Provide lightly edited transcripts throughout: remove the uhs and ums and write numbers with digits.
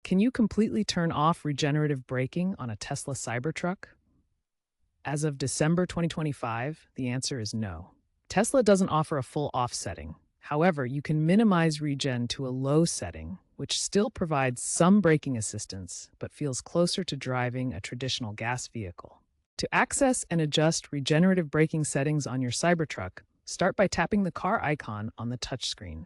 Can you completely turn off regenerative braking on a Tesla Cybertruck? As of December 2025, the answer is no. Tesla doesn't offer a full off setting. However, you can minimize regen to a low setting, which still provides some braking assistance but feels closer to driving a traditional gas vehicle. To access and adjust regenerative braking settings on your Cybertruck, start by tapping the car icon on the touchscreen.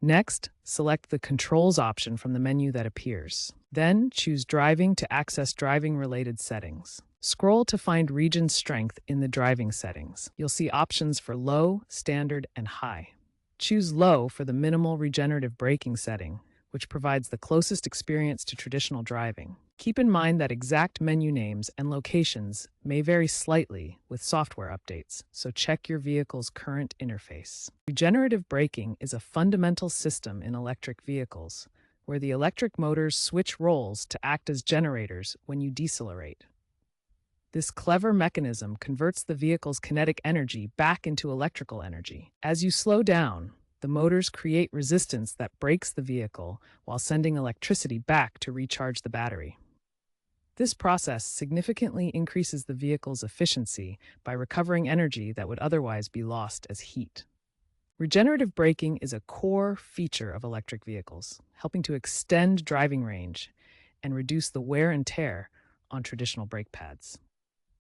Next, select the Controls option from the menu that appears. Then, choose Driving to access driving-related settings. Scroll to find Regen Strength in the driving settings. You'll see options for Low, Standard, and High. Choose Low for the minimal regenerative braking setting, which provides the closest experience to traditional driving. Keep in mind that exact menu names and locations may vary slightly with software updates, so check your vehicle's current interface. Regenerative braking is a fundamental system in electric vehicles, where the electric motors switch roles to act as generators when you decelerate. This clever mechanism converts the vehicle's kinetic energy back into electrical energy. As you slow down, the motors create resistance that brakes the vehicle while sending electricity back to recharge the battery. This process significantly increases the vehicle's efficiency by recovering energy that would otherwise be lost as heat. Regenerative braking is a core feature of electric vehicles, helping to extend driving range and reduce the wear and tear on traditional brake pads.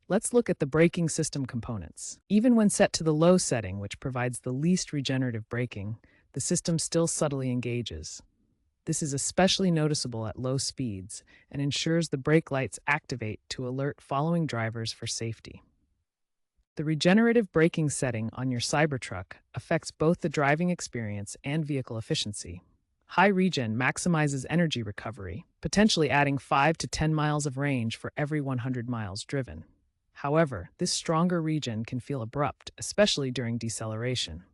Let's look at the braking system components. Even when set to the low setting, which provides the least regenerative braking, the system still subtly engages. This is especially noticeable at low speeds and ensures the brake lights activate to alert following drivers for safety. The regenerative braking setting on your Cybertruck affects both the driving experience and vehicle efficiency. High regen maximizes energy recovery, potentially adding 5 to 10 miles of range for every 100 miles driven. However, this stronger regen can feel abrupt, especially during deceleration.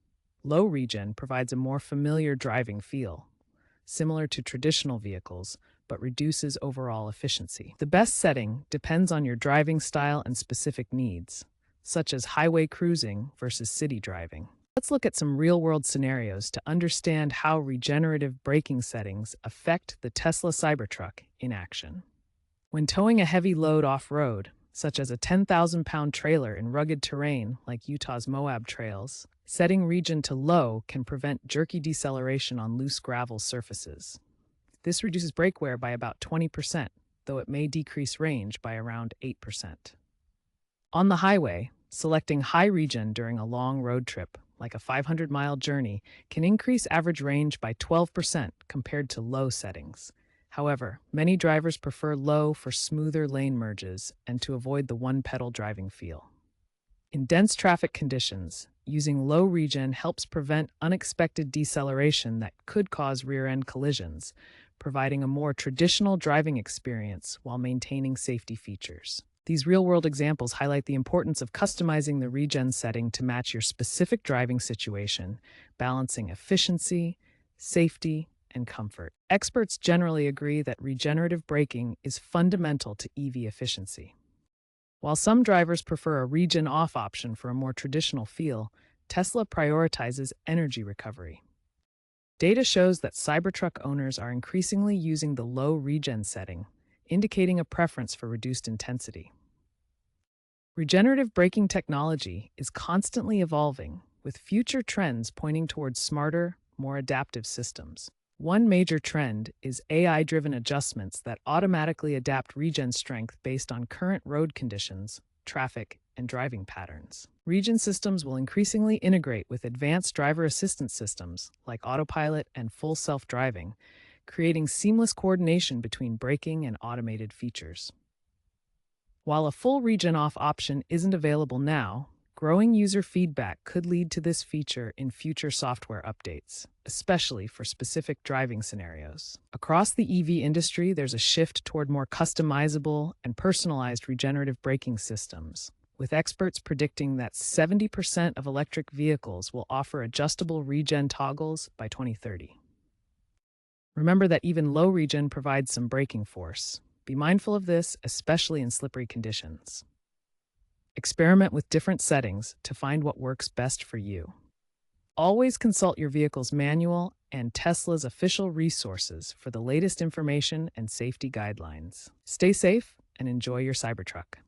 Low regen provides a more familiar driving feel, similar to traditional vehicles, but reduces overall efficiency. The best setting depends on your driving style and specific needs, such as highway cruising versus city driving. Let's look at some real-world scenarios to understand how regenerative braking settings affect the Tesla Cybertruck in action. When towing a heavy load off-road, such as a 10,000-pound trailer in rugged terrain like Utah's Moab trails, setting regen to low can prevent jerky deceleration on loose gravel surfaces. This reduces brake wear by about 20%, though it may decrease range by around 8%. On the highway, selecting high regen during a long road trip, like a 500-mile journey, can increase average range by 12% compared to low settings. However, many drivers prefer low for smoother lane merges and to avoid the one-pedal driving feel. In dense traffic conditions, using low regen helps prevent unexpected deceleration that could cause rear-end collisions, providing a more traditional driving experience while maintaining safety features. These real-world examples highlight the importance of customizing the regen setting to match your specific driving situation, balancing efficiency, safety, and comfort. Experts generally agree that regenerative braking is fundamental to EV efficiency. While some drivers prefer a regen off option for a more traditional feel, Tesla prioritizes energy recovery. Data shows that Cybertruck owners are increasingly using the low regen setting, indicating a preference for reduced intensity. Regenerative braking technology is constantly evolving, with future trends pointing towards smarter, more adaptive systems. One major trend is AI-driven adjustments that automatically adapt regen strength based on current road conditions, traffic, and driving patterns. Regen systems will increasingly integrate with advanced driver assistance systems like autopilot and full self-driving, creating seamless coordination between braking and automated features. While a full regen off option isn't available now, growing user feedback could lead to this feature in future software updates, especially for specific driving scenarios. Across the EV industry, there's a shift toward more customizable and personalized regenerative braking systems, with experts predicting that 70% of electric vehicles will offer adjustable regen toggles by 2030. Remember that even low regen provides some braking force. Be mindful of this, especially in slippery conditions. Experiment with different settings to find what works best for you. Always consult your vehicle's manual and Tesla's official resources for the latest information and safety guidelines. Stay safe and enjoy your Cybertruck.